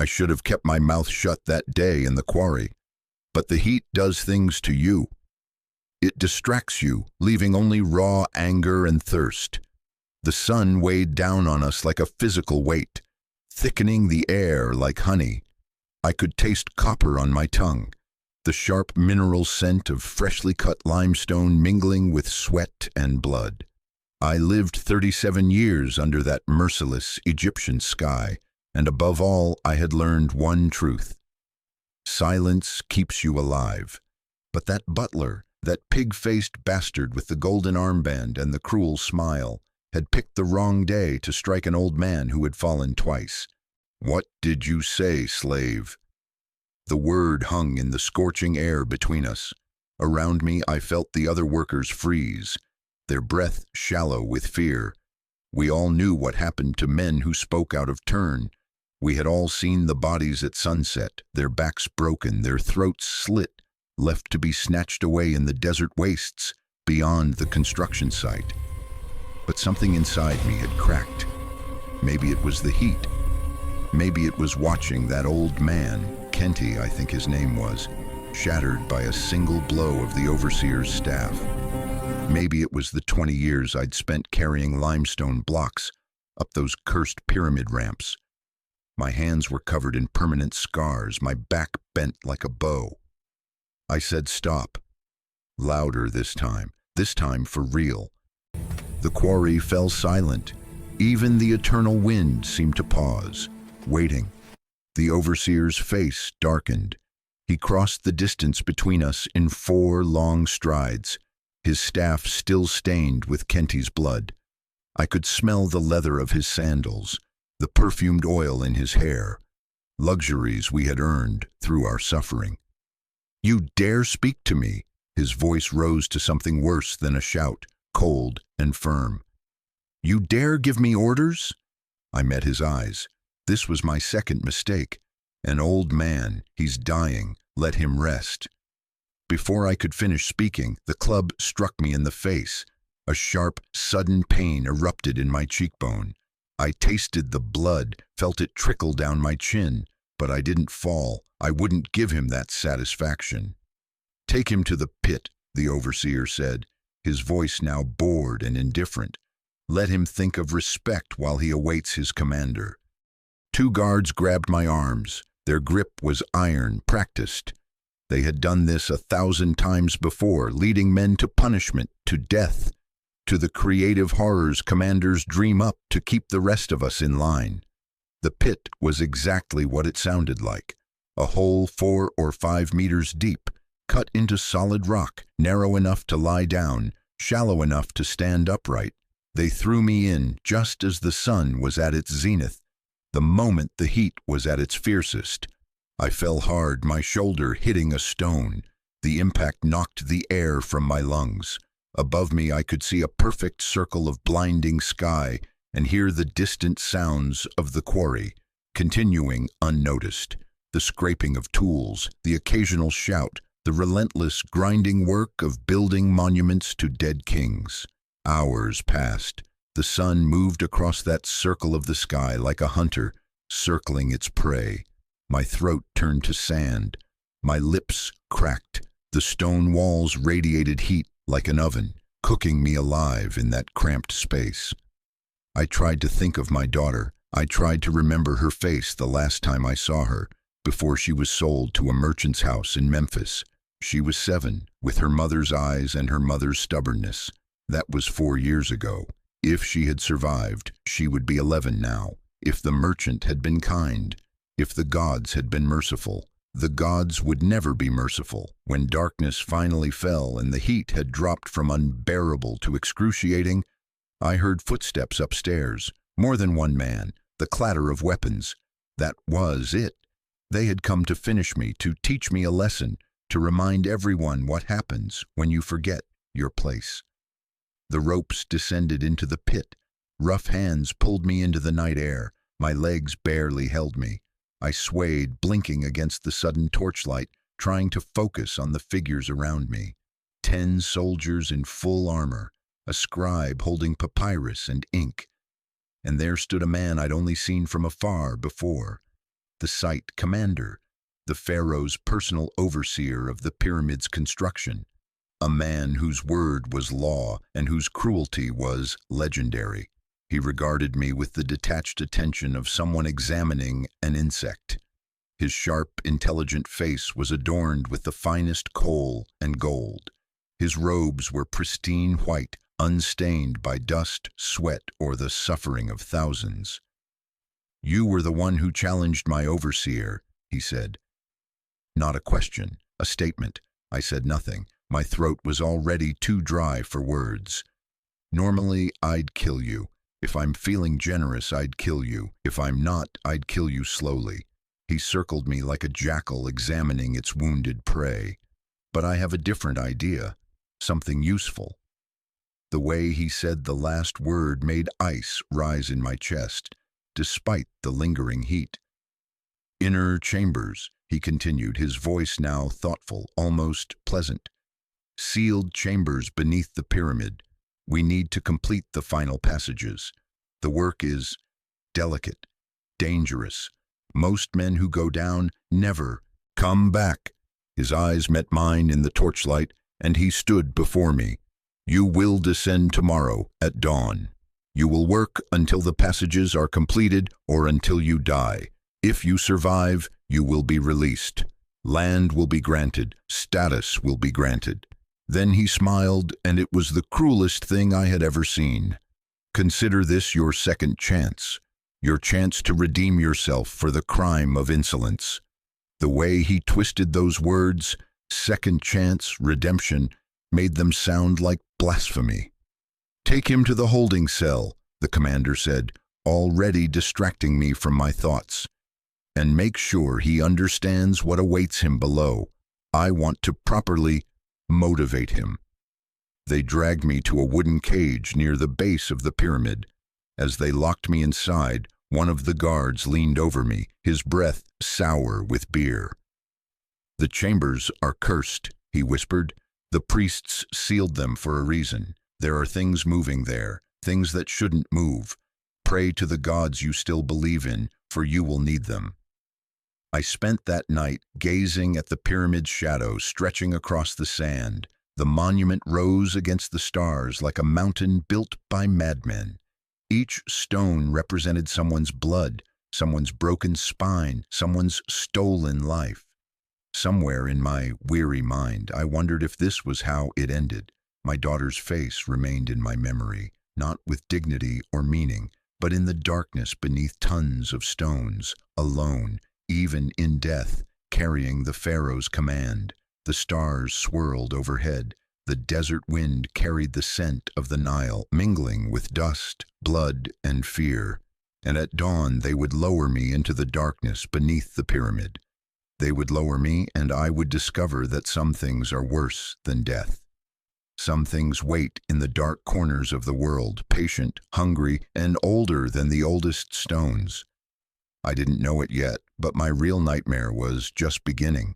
I should have kept my mouth shut that day in the quarry. But the heat does things to you. It distracts you, leaving only raw anger and thirst. The sun weighed down on us like a physical weight, thickening the air like honey. I could taste copper on my tongue, the sharp mineral scent of freshly cut limestone mingling with sweat and blood. I lived 37 years under that merciless Egyptian sky, and above all, I had learned one truth. Silence keeps you alive. But that butler, that pig-faced bastard with the golden armband and the cruel smile, had picked the wrong day to strike an old man who had fallen twice. "What did you say, slave?" The word hung in the scorching air between us. Around me, I felt the other workers freeze, their breath shallow with fear. We all knew what happened to men who spoke out of turn. We had all seen the bodies at sunset, their backs broken, their throats slit, left to be snatched away in the desert wastes beyond the construction site. But something inside me had cracked. Maybe it was the heat. Maybe it was watching that old man, Kenty, I think his name was, shattered by a single blow of the overseer's staff. Maybe it was the 20 years I'd spent carrying limestone blocks up those cursed pyramid ramps. My hands were covered in permanent scars, my back bent like a bow. I said stop. Louder this time for real. The quarry fell silent. Even the eternal wind seemed to pause, waiting. The overseer's face darkened. He crossed the distance between us in 4 long strides, his staff still stained with Kenty's blood. I could smell the leather of his sandals, the perfumed oil in his hair, luxuries we had earned through our suffering. "You dare speak to me?" His voice rose to something worse than a shout, cold and firm. "You dare give me orders?" I met his eyes. This was my second mistake. An old man, he's dying, let him rest. Before I could finish speaking, the club struck me in the face. A sharp, sudden pain erupted in my cheekbone. I tasted the blood, felt it trickle down my chin, but I didn't fall. I wouldn't give him that satisfaction. "Take him to the pit," the overseer said, his voice now bored and indifferent. "Let him think of respect while he awaits his commander." 2 guards grabbed my arms. Their grip was iron, practiced. They had done this 1,000 times before, leading men to punishment, to death, to the creative horrors commanders dream up to keep the rest of us in line. The pit was exactly what it sounded like. A hole 4 or 5 meters deep, cut into solid rock, narrow enough to lie down, shallow enough to stand upright. They threw me in just as the sun was at its zenith, the moment the heat was at its fiercest. I fell hard, my shoulder hitting a stone. The impact knocked the air from my lungs. Above me I could see a perfect circle of blinding sky and hear the distant sounds of the quarry, continuing unnoticed. The scraping of tools, the occasional shout, the relentless grinding work of building monuments to dead kings. Hours passed. The sun moved across that circle of the sky like a hunter, circling its prey. My throat turned to sand. My lips cracked. The stone walls radiated heat like an oven, cooking me alive in that cramped space. I tried to think of my daughter. I tried to remember her face the last time I saw her, before she was sold to a merchant's house in Memphis. She was 7, with her mother's eyes and her mother's stubbornness. That was 4 years ago. If she had survived, she would be 11 now. If the merchant had been kind, if the gods had been merciful. The gods would never be merciful. When darkness finally fell and the heat had dropped from unbearable to excruciating, I heard footsteps upstairs. More than one man, the clatter of weapons. That was it. They had come to finish me, to teach me a lesson, to remind everyone what happens when you forget your place. The ropes descended into the pit. Rough hands pulled me into the night air. My legs barely held me. I swayed, blinking against the sudden torchlight, trying to focus on the figures around me. 10 soldiers in full armor, a scribe holding papyrus and ink. And there stood a man I'd only seen from afar before. the sight commander, the Pharaoh's personal overseer of the pyramid's construction, a man whose word was law and whose cruelty was legendary. He regarded me with the detached attention of someone examining an insect. His sharp, intelligent face was adorned with the finest coal and gold. His robes were pristine white, unstained by dust, sweat, or the suffering of thousands. "You were the one who challenged my overseer," he said. Not a question, a statement. I said nothing. My throat was already too dry for words. "Normally, I'd kill you. If I'm feeling generous, I'd kill you. If I'm not, I'd kill you slowly." He circled me like a jackal examining its wounded prey. "But I have a different idea, something useful." The way he said the last word made ice rise in my chest, despite the lingering heat. "Inner chambers," he continued, his voice now thoughtful, almost pleasant. "Sealed chambers beneath the pyramid. We need to complete the final passages. The work is delicate, dangerous. Most men who go down never come back." His eyes met mine in the torchlight, and he stood before me. "You will descend tomorrow at dawn. You will work until the passages are completed or until you die. If you survive, you will be released. Land will be granted. Status will be granted." Then he smiled, and it was the cruelest thing I had ever seen. "Consider this your second chance. Your chance to redeem yourself for the crime of insolence." The way he twisted those words, second chance, redemption, made them sound like blasphemy. "Take him to the holding cell," the commander said, already distracting me from my thoughts. "And make sure he understands what awaits him below. I want to properly motivate him." They dragged me to a wooden cage near the base of the pyramid. As they locked me inside, one of the guards leaned over me, his breath sour with beer. "The chambers are cursed," he whispered. "The priests sealed them for a reason. There are things moving there, things that shouldn't move. Pray to the gods you still believe in, for you will need them." I spent that night gazing at the pyramid's shadow stretching across the sand. The monument rose against the stars like a mountain built by madmen. Each stone represented someone's blood, someone's broken spine, someone's stolen life. Somewhere in my weary mind, I wondered if this was how it ended. My daughter's face remained in my memory, not with dignity or meaning, but in the darkness beneath tons of stones, alone, even in death, carrying the Pharaoh's command. The stars swirled overhead. The desert wind carried the scent of the Nile, mingling with dust, blood, and fear. And at dawn they would lower me into the darkness beneath the pyramid. They would lower me, and I would discover that some things are worse than death. Some things wait in the dark corners of the world, patient, hungry, and older than the oldest stones. I didn't know it yet, but my real nightmare was just beginning.